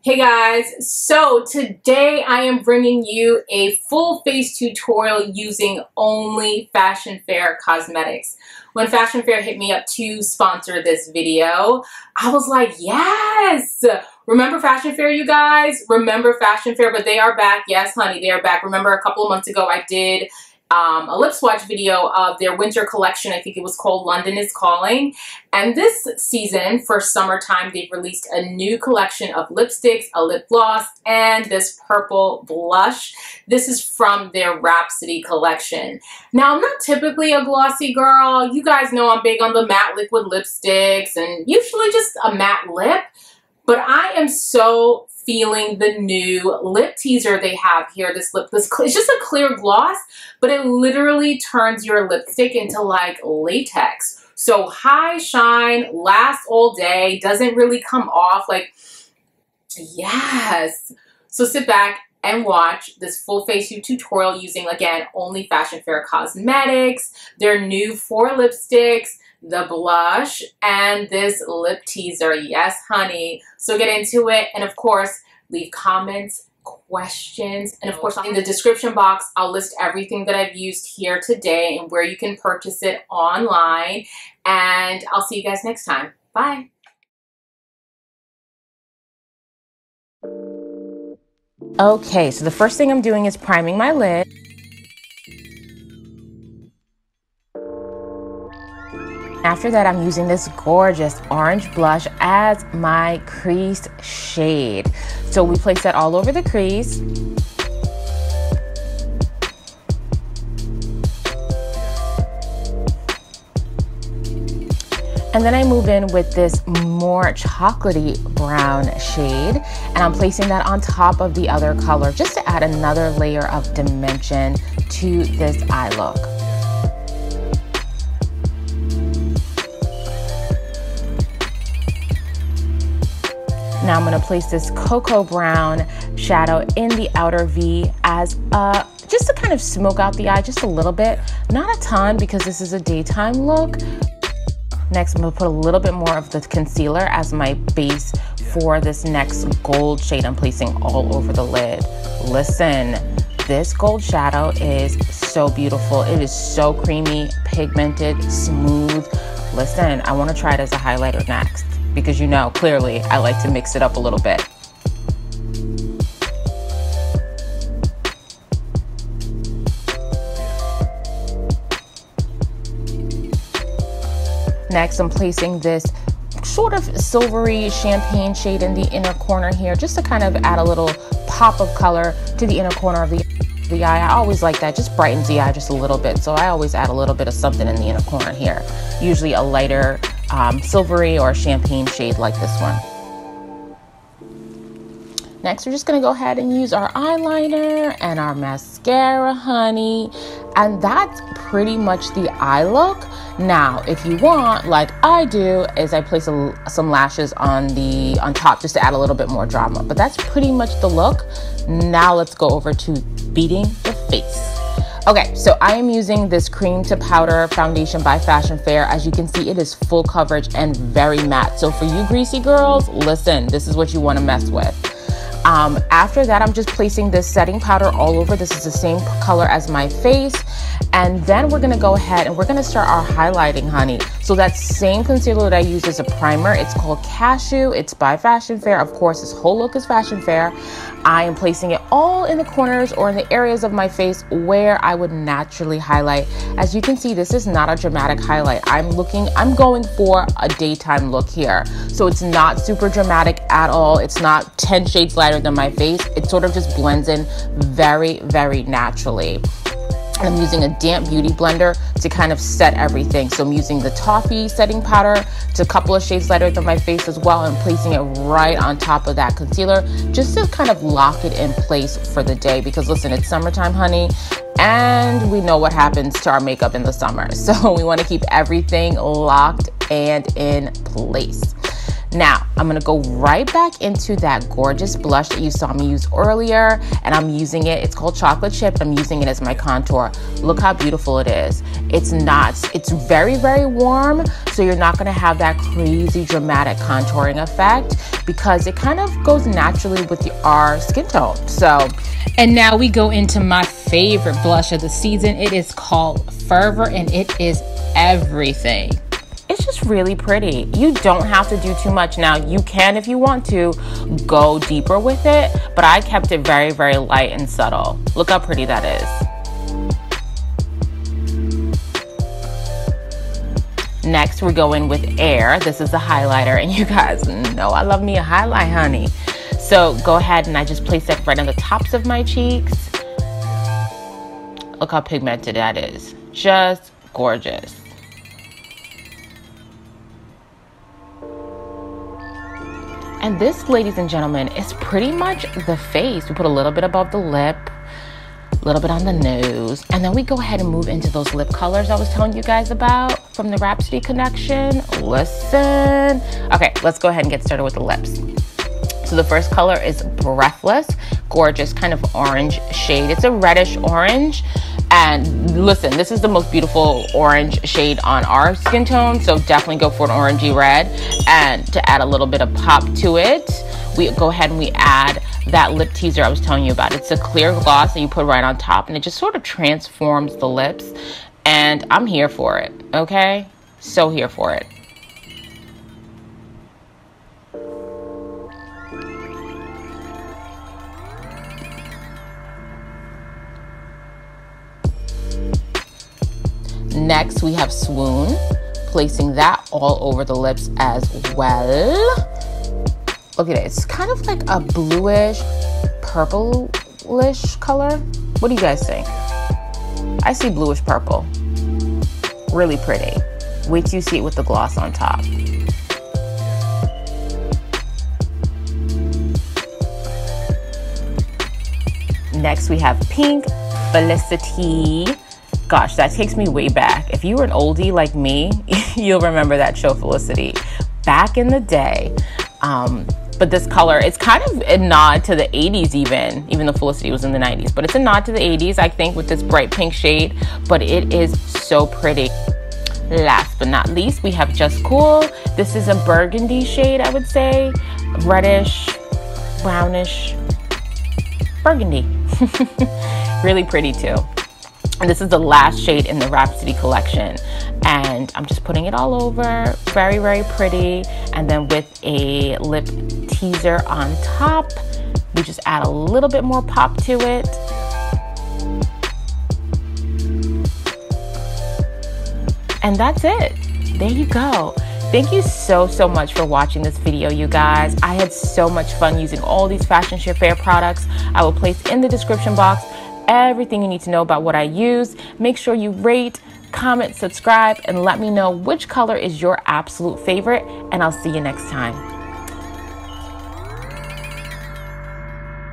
Hey guys, so today I am bringing you a full face tutorial using only Fashion Fair cosmetics. When Fashion Fair hit me up to sponsor this video, I was like, yes! Remember Fashion Fair, you guys? Remember Fashion Fair, but they are back. Yes, honey, they are back. Remember a couple of months ago I did a lip swatch video of their winter collection. I think it was called London is Calling. And this season, for summertime, they've released a new collection of lipsticks, a lip gloss, and this purple blush. This is from their Rhapsody collection. Now, I'm not typically a glossy girl. You guys know I'm big on the matte liquid lipsticks and usually just a matte lip. But I am so feeling the new lip teaser they have here. It's just a clear gloss, but it literally turns your lipstick into like latex. So high shine, lasts all day, doesn't really come off. Like, yes. So sit back and watch this full face tutorial using, again, only Fashion Fair cosmetics, their new 4 lipsticks, the blush, and this lip teaser. Yes, honey. So get into it, and of course, leave comments, questions, and of course, in the description box, I'll list everything that I've used here today and where you can purchase it online, and I'll see you guys next time. Bye. Okay, so the first thing I'm doing is priming my lid. After that, I'm using this gorgeous orange blush as my crease shade. So we place that all over the crease. And then I move in with this more chocolatey brown shade, and I'm placing that on top of the other color just to add another layer of dimension to this eye look. Now I'm going to place this cocoa brown shadow in the outer V as just to kind of smoke out the eye just a little bit. Not a ton because this is a daytime look. Next, I'm going to put a little bit more of the concealer as my base for this next gold shade I'm placing all over the lid. Listen, this gold shadow is so beautiful. It is so creamy, pigmented, smooth. Listen, I want to try it as a highlighter next, because you know, clearly, I like to mix it up a little bit. Next, I'm placing this sort of silvery champagne shade in the inner corner here, just to kind of add a little pop of color to the inner corner of the eye. I always like that, just brightens the eye just a little bit. So I always add a little bit of something in the inner corner here, usually a lighter silvery or champagne shade like this one. Next, we're just gonna go ahead and use our eyeliner and our mascara, honey. And that's pretty much the eye look. Now, if you want, like I do, is I place some lashes on top just to add a little bit more drama. But that's pretty much the look. Now let's go over to beating the face. Okay, so I am using this cream to powder foundation by Fashion Fair. As you can see, it is full coverage and very matte. So for you greasy girls, listen, this is what you want to mess with. After that, I'm just placing this setting powder all over. This is the same color as my face. And then we're going to go ahead and we're going to start our highlighting, honey. So that same concealer that I use as a primer, it's called Cashew. It's by Fashion Fair. Of course, this whole look is Fashion Fair. I am placing it all in the corners or in the areas of my face where I would naturally highlight. As you can see, this is not a dramatic highlight. I'm going for a daytime look here. So it's not super dramatic at all. It's not 10 shades lighter than my face. It sort of just blends in very, very naturally. I'm using a damp beauty blender to kind of set everything. So I'm using the Toffee setting powder to a couple of shades lighter than my face as well, and placing it right on top of that concealer just to kind of lock it in place for the day. Because listen, it's summertime, honey, and we know what happens to our makeup in the summer. So we want to keep everything locked and in place. Now, I'm gonna go right back into that gorgeous blush that you saw me use earlier, and I'm using it. It's called Chocolate Chip. I'm using it as my contour. Look how beautiful it is. It's very, very warm, so you're not gonna have that crazy dramatic contouring effect because it kind of goes naturally with our skin tone. So, and now we go into my favorite blush of the season. It is called Fervor, and it is everything. It's just really pretty. You don't have to do too much. Now, you can, if you want to, go deeper with it, but I kept it very, very light and subtle. Look how pretty that is. Next, we're going with Air. This is the highlighter, and you guys know I love me a highlight, honey. So go ahead and I just place it right on the tops of my cheeks. Look how pigmented that is. Just gorgeous. And this, ladies and gentlemen, is pretty much the face. We put a little bit above the lip, a little bit on the nose, and then we go ahead and move into those lip colors I was telling you guys about from the Rhapsody Connection. Listen. Okay, let's go ahead and get started with the lips. So the first color is Breathless, gorgeous kind of orange shade. It's a reddish orange. And listen, this is the most beautiful orange shade on our skin tone, so definitely go for an orangey red. And to add a little bit of pop to it, we go ahead and we add that lip teaser I was telling you about. It's a clear gloss that you put right on top, and it just sort of transforms the lips. And I'm here for it, okay? So here for it. Next, we have Swoon, placing that all over the lips as well. Look at it. It's kind of like a bluish, purplish color. What do you guys think? I see bluish purple. Really pretty. Wait till you see it with the gloss on top. Next, we have Pink Felicity. Gosh, that takes me way back. If you were an oldie like me, you'll remember that show Felicity back in the day. But this color, it's kind of a nod to the 80s even though Felicity was in the 90s. But it's a nod to the 80s, I think, with this bright pink shade. But it is so pretty. Last but not least, we have Just Cool. This is a burgundy shade, I would say. Reddish, brownish, burgundy. Really pretty too. And this is the last shade in the Rhapsody collection. And I'm just putting it all over. Very, very pretty. And then with a lip teaser on top, we just add a little bit more pop to it. And that's it. There you go. Thank you so much for watching this video, you guys. I had so much fun using all these Fashion Share Fair products. I will place in the description box everything you need to know about what I use. Make sure you rate, comment, subscribe, and let me know which color is your absolute favorite, and I'll see you next time.